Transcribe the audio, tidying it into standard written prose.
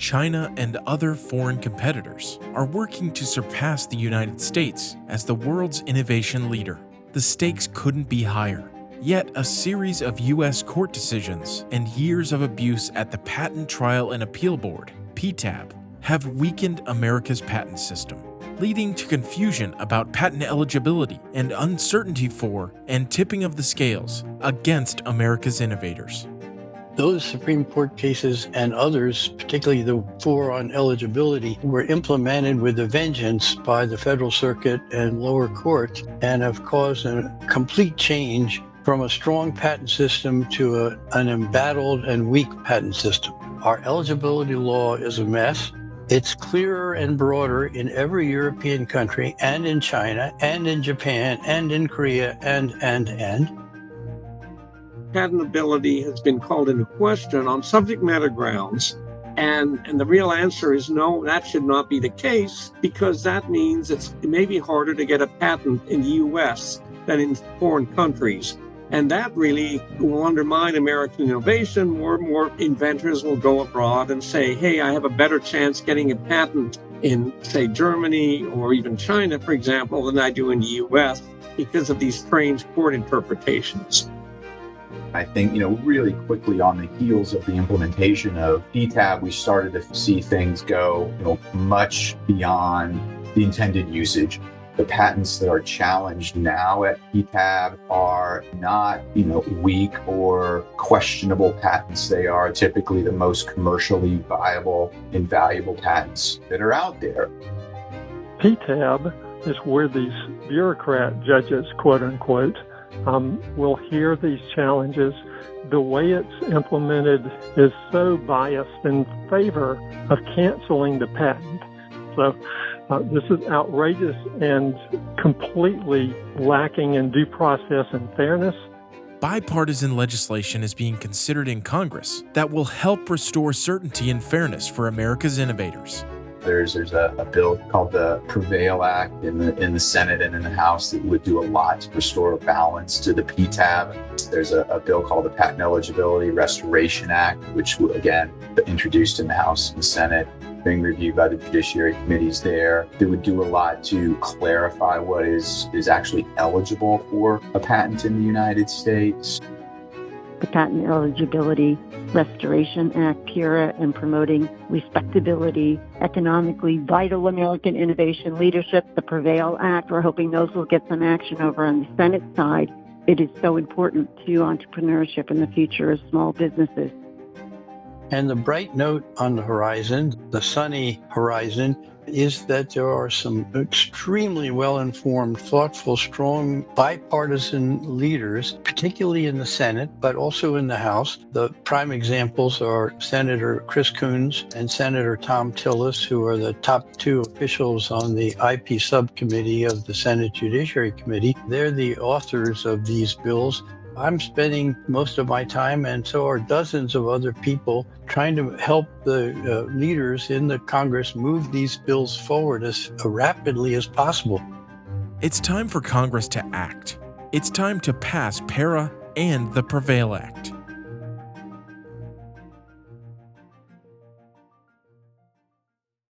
China and other foreign competitors are working to surpass the United States as the world's innovation leader. The stakes couldn't be higher. Yet a series of U.S. court decisions and years of abuse at the Patent Trial and Appeal Board, PTAB, have weakened America's patent system, leading to confusion about patent eligibility and uncertainty for and tipping of the scales against America's innovators. Those Supreme Court cases and others, particularly the four on eligibility, were implemented with a vengeance by the Federal Circuit and lower courts and have caused a complete change from a strong patent system to an embattled and weak patent system. Our eligibility law is a mess. It's clearer and broader in every European country and in China and in Japan and in Korea and. Patentability has been called into question on subject matter grounds. And the real answer is no, that should not be the case, because that means it may be harder to get a patent in the U.S. than in foreign countries. And that really will undermine American innovation. More and more inventors will go abroad and say, hey, I have a better chance getting a patent in, say, Germany or even China, for example, than I do in the U.S. because of these strange court interpretations. I think, really quickly on the heels of the implementation of PTAB, we started to see things go, much beyond the intended usage. The patents that are challenged now at PTAB are not, weak or questionable patents. They are typically the most commercially viable and valuable patents that are out there. PTAB is where these bureaucrat judges, quote unquote, will hear these challenges. The way it's implemented is so biased in favor of canceling the patent. So this is outrageous and completely lacking in due process and fairness. Bipartisan legislation is being considered in Congress that will help restore certainty and fairness for America's innovators. There's a bill called the PREVAIL Act in the Senate and in the House that would do a lot to restore a balance to the PTAB. There's a bill called the Patent Eligibility Restoration Act, which again introduced in the House and the Senate, being reviewed by the judiciary committees there. That would do a lot to clarify what is actually eligible for a patent in the United States. The Patent Eligibility Restoration Act, PERA, and promoting respectability, economically vital American innovation leadership, the PREVAIL Act. We're hoping those will get some action over on the Senate side. It is so important to entrepreneurship and the future of small businesses. And the bright note on the horizon, the sunny horizon, is that there are some extremely well-informed, thoughtful, strong, bipartisan leaders, particularly in the Senate, but also in the House. The prime examples are Senator Chris Coons and Senator Tom Tillis, who are the top two officials on the IP subcommittee of the Senate Judiciary Committee. They're the authors of these bills. I'm spending most of my time, and so are dozens of other people, trying to help the leaders in the Congress move these bills forward as rapidly as possible. It's time for Congress to act. It's time to pass PERA and the PREVAIL Act.